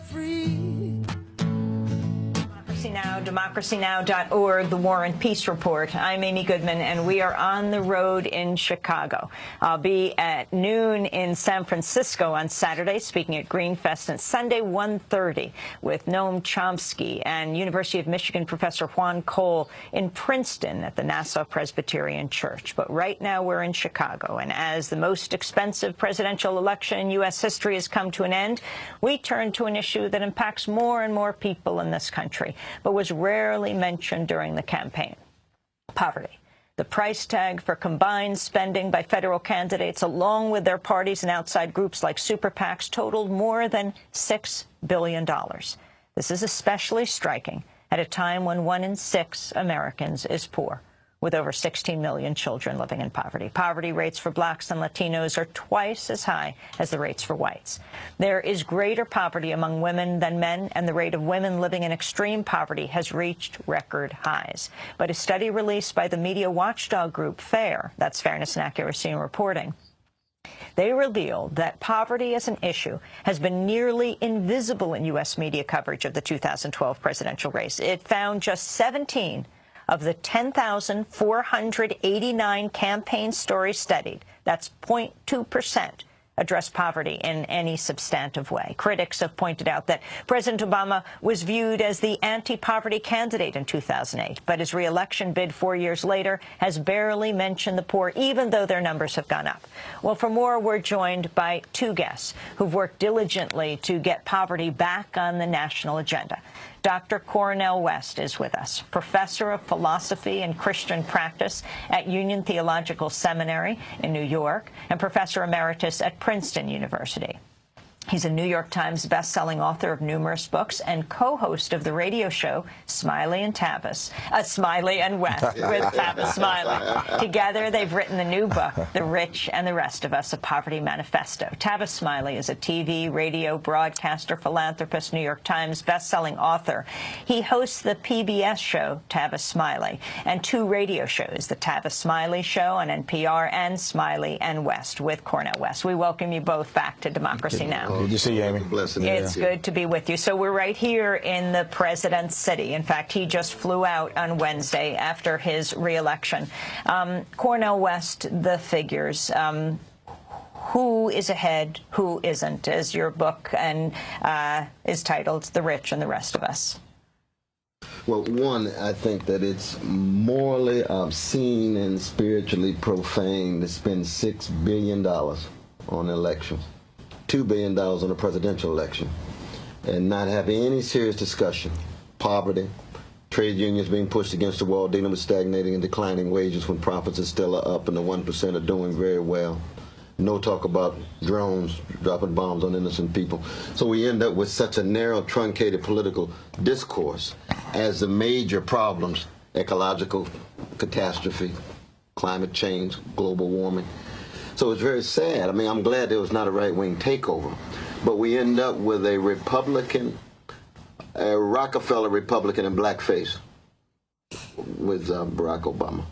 free. DemocracyNow.org, the War and Peace Report. I'm Amy Goodman, and we are on the road in Chicago. I'll be at noon in San Francisco on Saturday, speaking at Greenfest, and Sunday 1:30 with Noam Chomsky and University of Michigan professor Juan Cole in Princeton at the Nassau Presbyterian Church. But right now we're in Chicago, and as the most expensive presidential election in U.S. history has come to an end, we turn to an issue that impacts more and more people in this country, but was rarely mentioned during the campaign: poverty. The price tag for combined spending by federal candidates, along with their parties and outside groups like super PACs, totaled more than $6 billion. This is especially striking at a time when 1 in 6 Americans is poor, with over 16 million children living in poverty. Poverty rates for blacks and Latinos are twice as high as the rates for whites. There is greater poverty among women than men, and the rate of women living in extreme poverty has reached record highs. But a study released by the media watchdog group FAIR, that's Fairness and Accuracy in Reporting, they revealed that poverty as an issue has been nearly invisible in U.S. media coverage of the 2012 presidential race. It found just 17 of the 10,489 campaign stories studied, that's 0.2%, address poverty in any substantive way. Critics have pointed out that President Obama was viewed as the anti-poverty candidate in 2008, but his re-election bid 4 years later has barely mentioned the poor, even though their numbers have gone up. Well, for more, we're joined by two guests who've worked diligently to get poverty back on the national agenda. Dr. Cornel West is with us, professor of philosophy and Christian practice at Union Theological Seminary in New York and professor emeritus at Princeton University. He's a New York Times best-selling author of numerous books and co-host of the radio show Smiley and Tavis, Smiley and West with Tavis Smiley. Together, they've written the new book, The Rich and the Rest of Us, A Poverty Manifesto. Tavis Smiley is a TV, radio, broadcaster, philanthropist, New York Times best-selling author. He hosts the PBS show Tavis Smiley and 2 radio shows, The Tavis Smiley Show on NPR and Smiley and West with Cornel West. We welcome you both back to Democracy Now! Good to see you, Amy. It's good to be with you. So we're right here in the president's city. In fact, he just flew out on Wednesday after his re-election. Cornel West, the figures. Who is ahead, who isn't, as your book and is titled The Rich and the Rest of Us? Well, one, I think that it's morally obscene and spiritually profane to spend $6 billion on elections. $2 billion on a presidential election and not have any serious discussion. Poverty, trade unions being pushed against the wall, dealing with stagnating and declining wages when profits are still up and the 1% are doing very well. No talk about drones dropping bombs on innocent people. So we end up with such a narrow, truncated political discourse as the major problems: ecological catastrophe, climate change, global warming. So it's very sad. I mean, I'm glad there was not a right-wing takeover, but we end up with a Republican, a Rockefeller Republican in blackface with Barack Obama,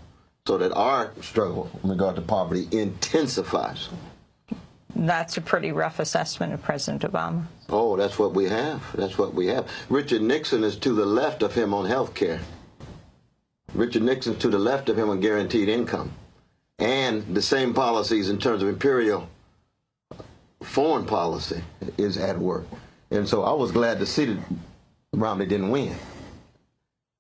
so that our struggle in regard to poverty intensifies. That's a pretty rough assessment of President Obama. Oh, that's what we have. That's what we have. Richard Nixon is to the left of him on health care. Richard Nixon's to the left of him on guaranteed income. And the same policies in terms of imperial foreign policy is at work. And so I was glad to see that Romney didn't win.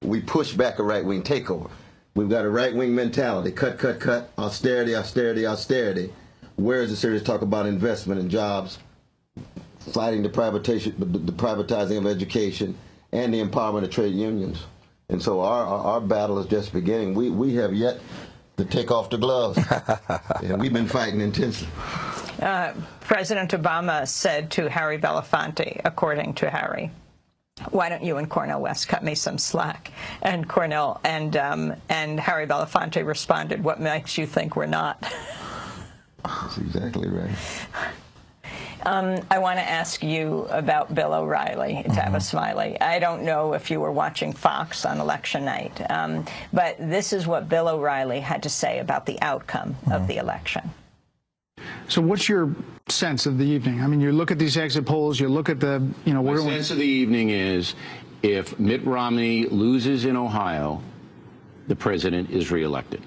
We pushed back a right-wing takeover. We've got a right-wing mentality: cut, cut, cut, austerity, austerity, austerity. Where is the serious talk about investment and jobs, fighting the privatizing of education, and the empowerment of trade unions? And so our battle is just beginning. We have yet to take off the gloves, and we've been fighting intensely. President Obama said to Harry Belafonte, according to Harry, "Why don't you and Cornel West cut me some slack?" And Cornel and Harry Belafonte responded, "What makes you think we're not?" That's exactly right. I want to ask you about Bill O'Reilly, Tavis Smiley. I don't know if you were watching Fox on election night, but this is what Bill O'Reilly had to say about the outcome of the election. So what's your sense of the evening? I mean, you look at these exit polls, you look at the, My sense of the evening is if Mitt Romney loses in Ohio, the president is reelected.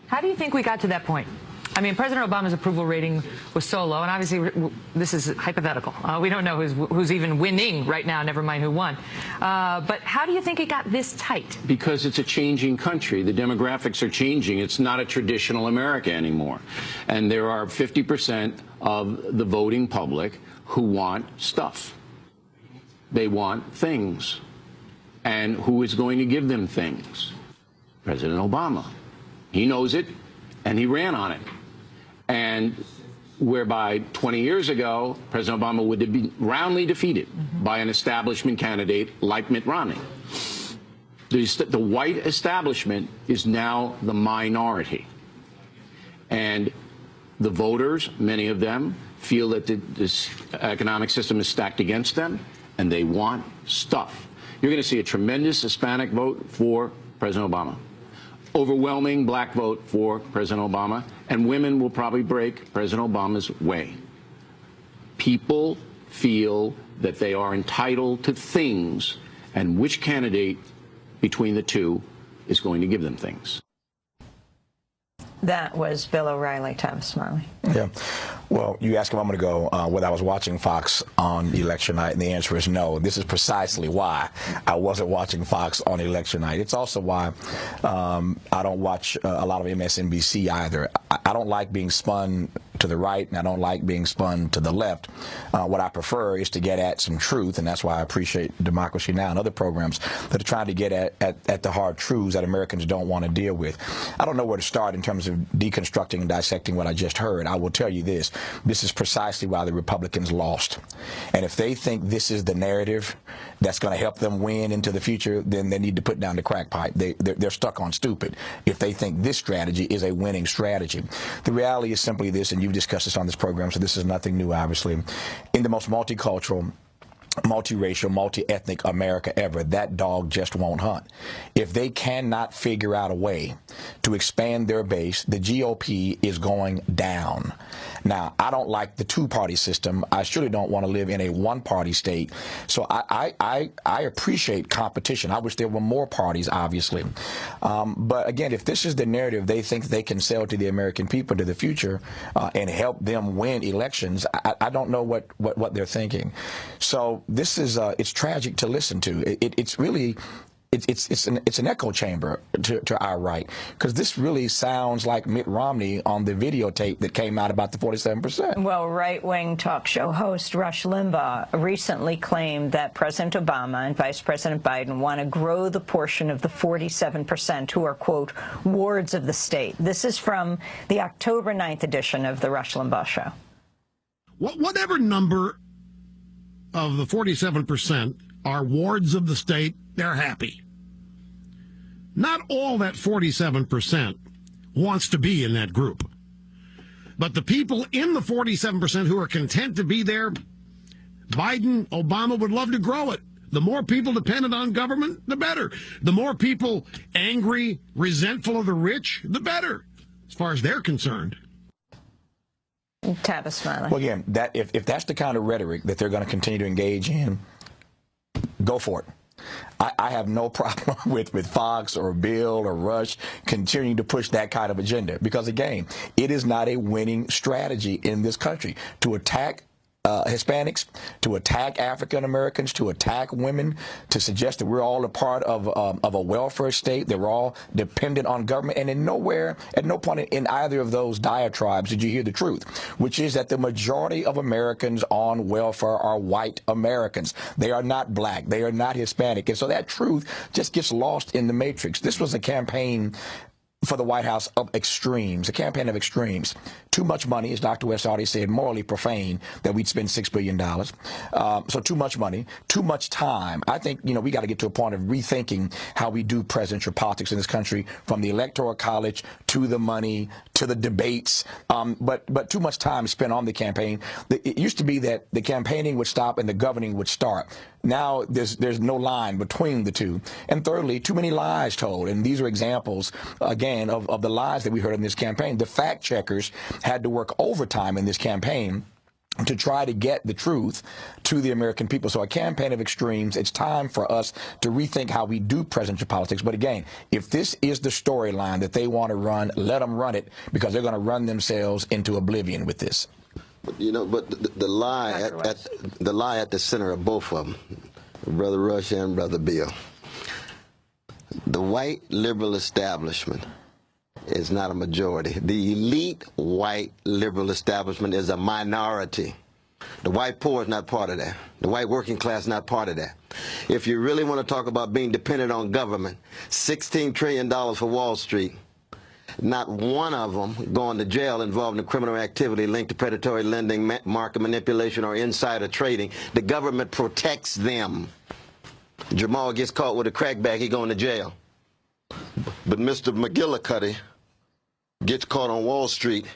How do you think we got to that point? I mean, President Obama's approval rating was so low, and obviously this is hypothetical. We don't know who's even winning right now, never mind who won. But how do you think it got this tight? Because it's a changing country. The demographics are changing. It's not a traditional America anymore. And there are 50% of the voting public who want stuff. They want things. And who is going to give them things? President Obama. He knows it, and he ran on it. And whereby 20 years ago, President Obama would have been roundly defeated by an establishment candidate like Mitt Romney. The white establishment is now the minority. And the voters, many of them, feel that this economic system is stacked against them, and they want stuff. You're going to see a tremendous Hispanic vote for President Obama. Overwhelming black vote for President Obama, and women will probably break President Obama's way. People feel that they are entitled to things, and which candidate between the two is going to give them things. That was Bill O'Reilly, Tavis Smiley. Yeah. Well, you asked a moment ago whether I was watching Fox on election night, and the answer is no. This is precisely why I wasn't watching Fox on election night. It's also why I don't watch a lot of MSNBC either. I don't like being spun to the right, and I don't like being spun to the left. What I prefer is to get at some truth, and that's why I appreciate Democracy Now! And other programs that are trying to get at the hard truths that Americans don't want to deal with. I don't know where to start in terms of deconstructing and dissecting what I just heard. I will tell you this. This is precisely why the Republicans lost. And if they think this is the narrative that's going to help them win into the future, then they need to put down the crack pipe. They're stuck on stupid if they think this strategy is a winning strategy. The reality is simply this, and you've discussed this on this program, so this is nothing new, obviously. In the most multicultural, multiracial, multi-ethnic America ever, that dog just won't hunt. If they cannot figure out a way to expand their base, the GOP is going down. Now, I don't like the two-party system. I surely don't want to live in a one-party state. So I appreciate competition. I wish there were more parties, obviously. But again, if this is the narrative they think they can sell to the American people to the future and help them win elections, I don't know what they're thinking. So this is it's tragic to listen to. It's really it's an echo chamber to our right, because this really sounds like Mitt Romney on the videotape that came out about the 47%. Well, right-wing talk show host Rush Limbaugh recently claimed that President Obama and Vice President Biden want to grow the portion of the 47% who are, quote, wards of the state. This is from the October 9th edition of the Rush Limbaugh Show. Whatever number of the 47% are wards of the state, they're happy. Not all that 47% wants to be in that group. But the people in the 47% who are content to be there, Biden, Obama would love to grow it. The more people dependent on government, the better. The more people angry, resentful of the rich, the better, as far as they're concerned. Tavis Smiley. Well, again, if that's the kind of rhetoric that they're going to continue to engage in, go for it. I have no problem with Fox or Bill or Rush continuing to push that kind of agenda, because, again, it is not a winning strategy in this country to attack Hispanics, to attack African Americans, to attack women, to suggest that we're all a part of a welfare state, that we're all dependent on government. And at no point in either of those diatribes did you hear the truth, which is that the majority of Americans on welfare are white Americans. They are not black. They are not Hispanic. And so that truth just gets lost in the matrix. This was a campaign for the White House of extremes, a campaign of extremes. Too much money, as Dr. West already said, morally profane that we'd spend $6 billion. So too much money, too much time. I think, we got to get to a point of rethinking how we do presidential politics in this country, from the Electoral College to the money to the debates, but too much time spent on the campaign. It used to be that the campaigning would stop and the governing would start. Now there's no line between the two. And thirdly, too many lies told. And these are examples, again, of the lies that we heard in this campaign. The fact checkers had to work overtime in this campaign to try to get the truth to the American people. So a campaign of extremes, it's time for us to rethink how we do presidential politics. But again, if this is the storyline that they want to run, let them run it, because they're going to run themselves into oblivion with this. You know, but the lie at the center of both of them, Brother Rush and Brother Bill, the white liberal establishment is not a majority. The elite white liberal establishment is a minority. The white poor is not part of that. The white working class is not part of that. If you really want to talk about being dependent on government, $16 trillion for Wall Street, not one of them going to jail involved in criminal activity linked to predatory lending, market manipulation, or insider trading. The government protects them. Jamal gets caught with a crack bag, he going to jail. But Mr. McGillicuddy gets caught on Wall Street,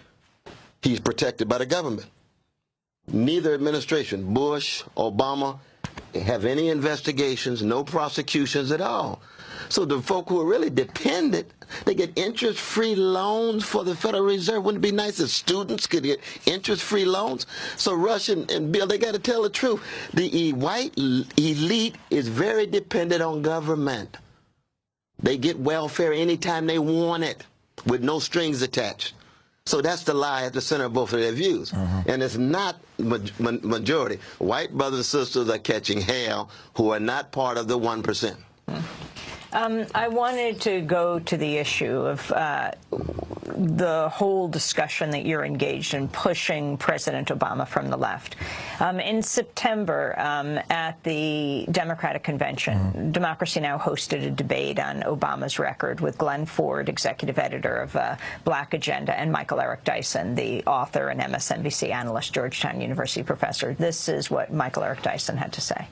he's protected by the government. Neither administration, Bush, Obama, have any investigations, no prosecutions at all. So the folk who are really dependent, they get interest-free loans for the Federal Reserve. Wouldn't it be nice if students could get interest-free loans? So Rush and Bill, they got to tell the truth. The white elite is very dependent on government. They get welfare anytime they want it, with no strings attached. So that's the lie at the center of both of their views. And it's not majority. White brothers and sisters are catching hell who are not part of the 1%. I wanted to go to the issue of the whole discussion that you're engaged in, pushing President Obama from the left. In September, at the Democratic Convention, Democracy Now! Hosted a debate on Obama's record with Glenn Ford, executive editor of Black Agenda, and Michael Eric Dyson, the author and MSNBC analyst, Georgetown University professor. This is what Michael Eric Dyson had to say.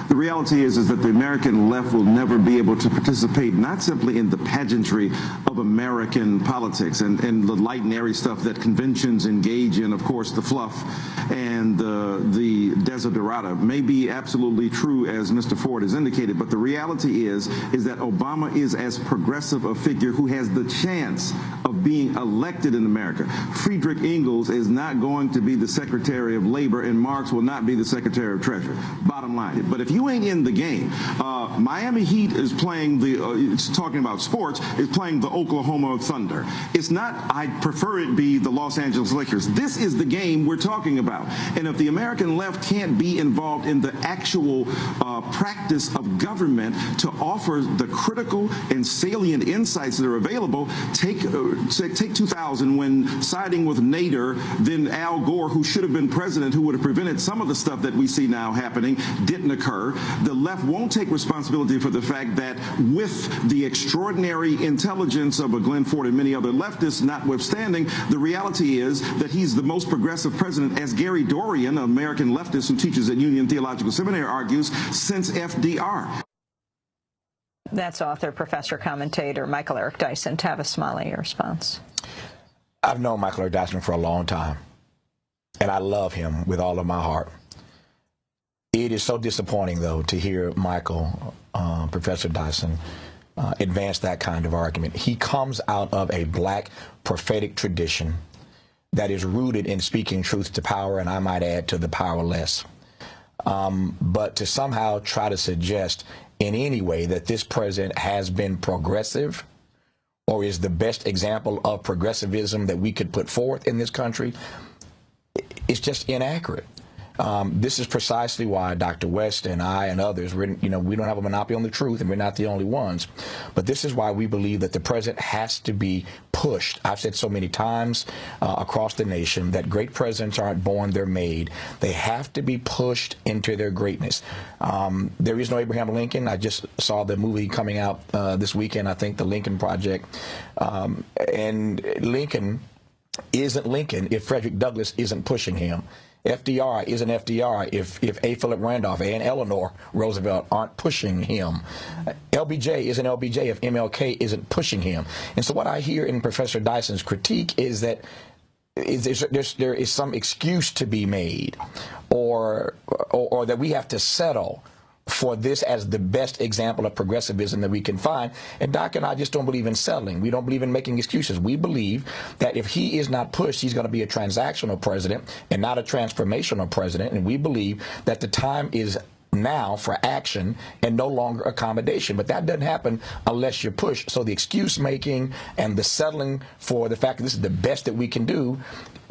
The reality is that the American left will never be able to participate not simply in the pageantry of American politics and the light and airy stuff that conventions engage in, of course, the fluff and the desiderata may be absolutely true, as Mr. Ford has indicated, but the reality is that Obama is as progressive a figure who has the chance of being elected in America. Friedrich Engels is not going to be the Secretary of Labor, and Marx will not be the Secretary of Treasury. Bottom line. But if you ain't in the game, Miami Heat is playing it's talking about sports, is playing the Oklahoma Thunder. It's not, I'd prefer it be the Los Angeles Lakers. This is the game we're talking about. And if the American left can't be involved in the actual practice of government to offer the critical and salient insights that are available, take 2000 when siding with Nader, then Al Gore, who should have been president, who would have prevented some of the stuff that we see now happening, didn't occur. The left won't take responsibility for the fact that with the extraordinary intelligence of a Glenn Ford and many other leftists notwithstanding, the reality is that he's the most progressive president, as Gary Dorian, an American leftist who teaches at Union Theological Seminary, argues, since FDR. That's author, professor, commentator Michael Eric Dyson. Tavis Smiley, your response. I've known Michael Eric Dyson for a long time, and I love him with all of my heart. It is so disappointing, though, to hear Michael, Professor Dyson, advance that kind of argument. He comes out of a black prophetic tradition that is rooted in speaking truth to power, and I might add to the powerless. But to somehow try to suggest in any way that this president has been progressive or is the best example of progressivism that we could put forth in this country, it's just inaccurate. This is precisely why Dr. West and I and others, we don't have a monopoly on the truth, and we're not the only ones. But this is why we believe that the president has to be pushed. I've said so many times across the nation that great presidents aren't born, they're made. They have to be pushed into their greatness. There is no Abraham Lincoln. I just saw the movie coming out this weekend, I think, The Lincoln Project. And Lincoln isn't Lincoln if Frederick Douglass isn't pushing him. FDR isn't FDR if A. Philip Randolph and Eleanor Roosevelt aren't pushing him. LBJ isn't LBJ if MLK isn't pushing him. And so what I hear in Professor Dyson's critique is that there is some excuse to be made, or that we have to settle for this as the best example of progressivism that we can find. And Doc and I just don't believe in settling. We don't believe in making excuses. We believe that if he is not pushed, he's going to be a transactional president and not a transformational president. And we believe that the time is now for action and no longer accommodation. But that doesn't happen unless you're pushed. So the excuse making and the settling for the fact that this is the best that we can do.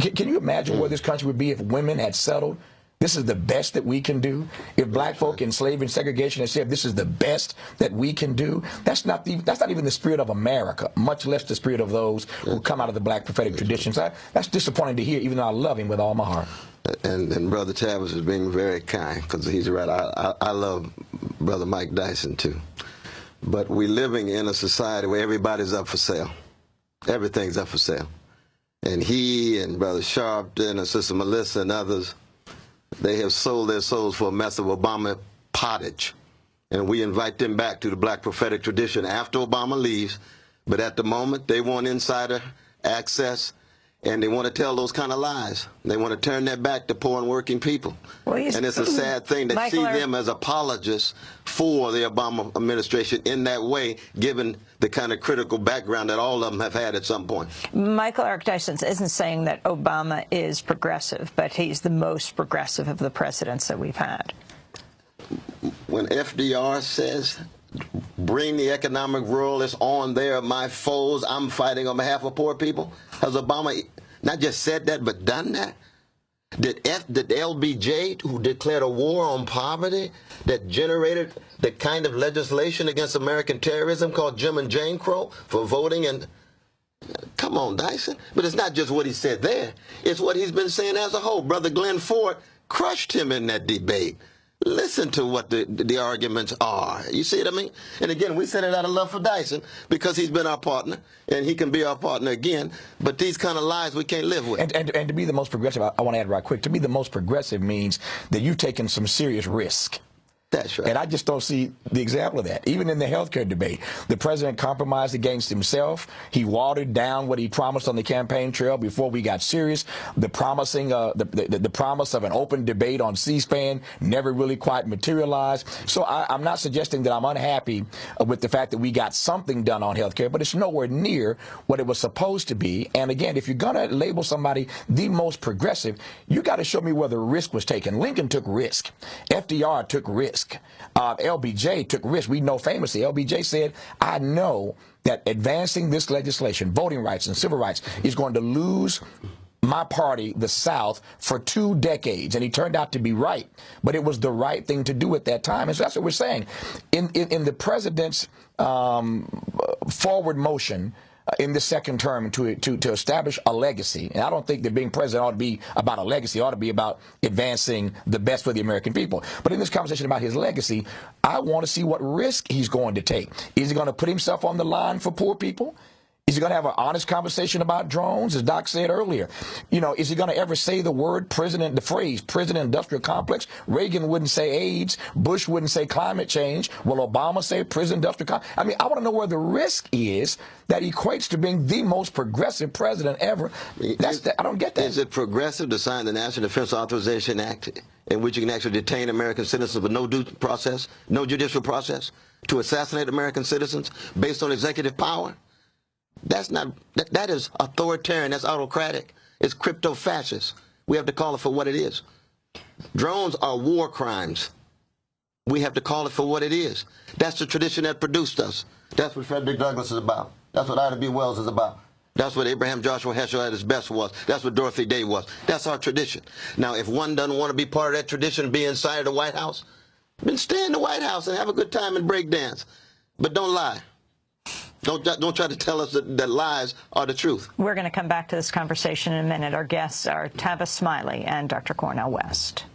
Can you imagine where this country would be if women had settled? This is the best that we can do. If black folk in slavery and segregation had said this is the best that we can do, that's not even the spirit of America, much less the spirit of those who come out of the black prophetic traditions. That's disappointing to hear, even though I love him with all my heart. And Brother Tavis is being very kind, because he's right. I love Brother Mike Dyson too. But we're living in a society where everybody's up for sale. Everything's up for sale. And he and Brother Sharpton and Sister Melissa and others, they have sold their souls for a mess of Obama pottage. And we invite them back to the black prophetic tradition after Obama leaves. But at the moment, they want insider access, and they want to tell those kind of lies. They want to turn their back to poor and working people. Well, and it's a sad thing to see them as apologists for the Obama administration in that way, given the kind of critical background that all of them have had at some point. Michael Eric Dyson isn't saying that Obama is progressive, but he's the most progressive of the presidents that we've had. When FDR says, bring the economic ruralists on, there are my foes, I'm fighting on behalf of poor people, has Obama not just said that, but done that? Did LBJ, who declared a war on poverty, that generated the kind of legislation against American terrorism called Jim and Jane Crow for voting? And come on, Dyson. But it's not just what he said there. It's what he's been saying as a whole. Brother Glenn Ford crushed him in that debate. Listen to what the arguments are. You see what I mean? And again, we said it out of love for Dyson, because he's been our partner, and he can be our partner again. But these kind of lies we can't live with. And to be the most progressive, I want to add right quick, to be the most progressive means that you've taken some serious risk. That's right. And I just don't see the example of that. Even in the healthcare debate, the president compromised against himself. He watered down what he promised on the campaign trail before we got serious. The promise of an open debate on C-SPAN never really quite materialized. So I'm not suggesting that I'm unhappy with the fact that we got something done on healthcare, but it's nowhere near what it was supposed to be. And again, if you're going to label somebody the most progressive, you got to show me where the risk was taken. Lincoln took risk. FDR took risk. LBJ took risks. We know famously, LBJ said, I know that advancing this legislation, voting rights and civil rights, is going to lose my party, the South, for 2 decades. And he turned out to be right. But it was the right thing to do at that time. And so that's what we're saying. In the president's forward motion in the second term to establish a legacy. And I don't think that being president ought to be about a legacy. It ought to be about advancing the best for the American people. But in this conversation about his legacy, I want to see what risk he's going to take. Is he going to put himself on the line for poor people? Is he going to have an honest conversation about drones, as Doc said earlier? You know, is he going to ever say the phrase prison industrial complex? Reagan wouldn't say AIDS. Bush wouldn't say climate change. Will Obama say prison industrial complex? I mean, I want to know where the risk is that equates to being the most progressive president ever. I don't get that. Is it progressive to sign the National Defense Authorization Act, in which you can actually detain American citizens with no due process, no judicial process, to assassinate American citizens based on executive power? That is authoritarian. That's autocratic. It's crypto-fascist. We have to call it for what it is. Drones are war crimes. We have to call it for what it is. That's the tradition that produced us. That's what Frederick Douglass is about. That's what Ida B. Wells is about. That's what Abraham Joshua Heschel at his best was. That's what Dorothy Day was. That's our tradition. Now, if one doesn't want to be part of that tradition, be inside the White House, then stay in the White House and have a good time and break dance. But don't lie. Don't try to tell us that lies are the truth. We're going to come back to this conversation in a minute. Our guests are Tavis Smiley and Dr. Cornel West.